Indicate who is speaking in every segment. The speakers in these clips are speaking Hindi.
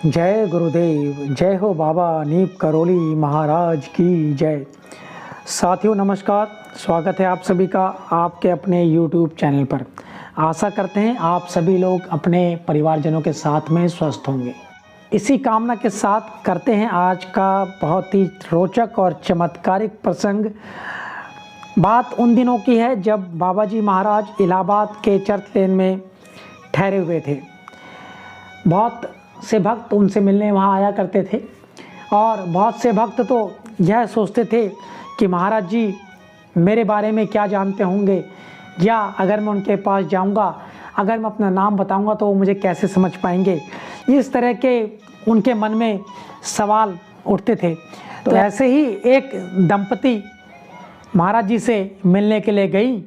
Speaker 1: जय गुरुदेव, जय हो बाबा नीप करोली महाराज की जय। साथियों नमस्कार, स्वागत है आप सभी का आपके अपने YouTube चैनल पर। आशा करते हैं आप सभी लोग अपने परिवारजनों के साथ में स्वस्थ होंगे। इसी कामना के साथ करते हैं आज का बहुत ही रोचक और चमत्कारिक प्रसंग। बात उन दिनों की है जब बाबा जी महाराज इलाहाबाद के चर्च लेन में ठहरे हुए थे। बहुत से भक्त उनसे मिलने वहाँ आया करते थे और बहुत से भक्त तो यह सोचते थे कि महाराज जी मेरे बारे में क्या जानते होंगे, या अगर मैं उनके पास जाऊंगा, अगर मैं अपना नाम बताऊंगा तो वो मुझे कैसे समझ पाएंगे। इस तरह के उनके मन में सवाल उठते थे। तो ऐसे ही एक दंपति महाराज जी से मिलने के लिए गई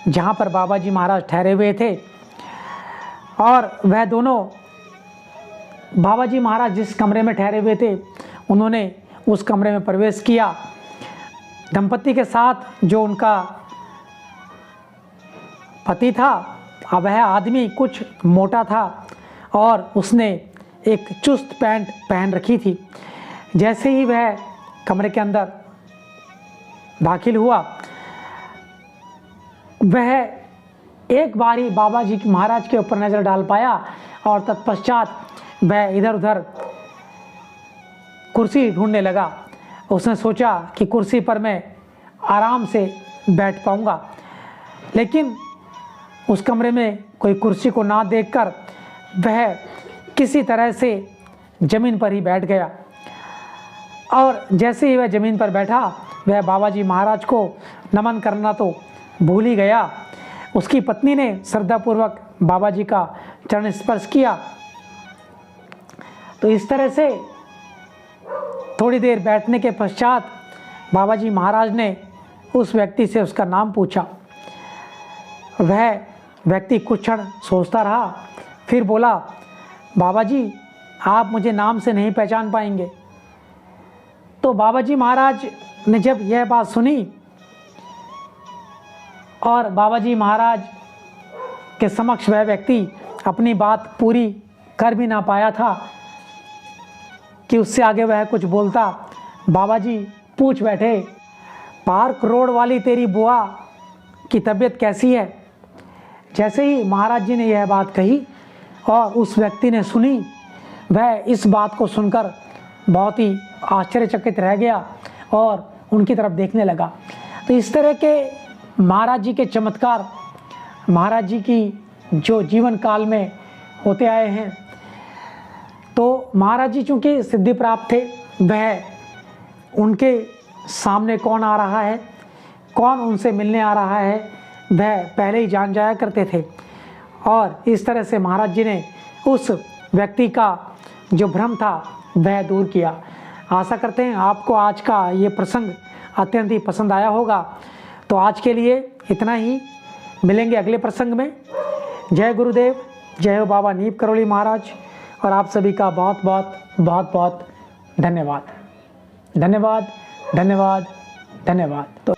Speaker 1: जहाँ पर बाबा जी महाराज ठहरे हुए थे, और वह दोनों बाबा जी महाराज जिस कमरे में ठहरे हुए थे उन्होंने उस कमरे में प्रवेश किया। दंपति के साथ जो उनका पति था, अब वह आदमी कुछ मोटा था और उसने एक चुस्त पैंट पहन रखी थी। जैसे ही वह कमरे के अंदर दाखिल हुआ, वह एक बारी बाबा जी महाराज के ऊपर नज़र डाल पाया और तत्पश्चात वह इधर उधर कुर्सी ढूंढने लगा। उसने सोचा कि कुर्सी पर मैं आराम से बैठ पाऊंगा, लेकिन उस कमरे में कोई कुर्सी को ना देखकर वह किसी तरह से ज़मीन पर ही बैठ गया। और जैसे ही वह ज़मीन पर बैठा, वह बाबा जी महाराज को नमन करना तो भूल ही गया। उसकी पत्नी ने श्रद्धापूर्वक बाबा जी का चरण स्पर्श किया। तो इस तरह से थोड़ी देर बैठने के पश्चात बाबा जी महाराज ने उस व्यक्ति से उसका नाम पूछा। वह व्यक्ति कुछ क्षण सोचता रहा, फिर बोला, बाबा जी आप मुझे नाम से नहीं पहचान पाएंगे। तो बाबा जी महाराज ने जब यह बात सुनी और बाबा जी महाराज के समक्ष वह व्यक्ति अपनी बात पूरी कर भी ना पाया था कि उससे आगे वह कुछ बोलता, बाबा जी पूछ बैठे, पार्क रोड वाली तेरी बुआ की तबीयत कैसी है। जैसे ही महाराज जी ने यह बात कही और उस व्यक्ति ने सुनी, वह इस बात को सुनकर बहुत ही आश्चर्यचकित रह गया और उनकी तरफ देखने लगा। तो इस तरह के महाराज जी के चमत्कार महाराज जी की जो जीवन काल में होते आए हैं। तो महाराज जी चूँकि सिद्धि प्राप्त थे, वह उनके सामने कौन आ रहा है, कौन उनसे मिलने आ रहा है, वह पहले ही जान जाया करते थे। और इस तरह से महाराज जी ने उस व्यक्ति का जो भ्रम था वह दूर किया। आशा करते हैं आपको आज का ये प्रसंग अत्यंत ही पसंद आया होगा। तो आज के लिए इतना ही, मिलेंगे अगले प्रसंग में। जय गुरुदेव, जय हो बाबा नीप करोली महाराज, और आप सभी का बहुत बहुत धन्यवाद। धन्यवाद धन्यवाद धन्यवाद। तो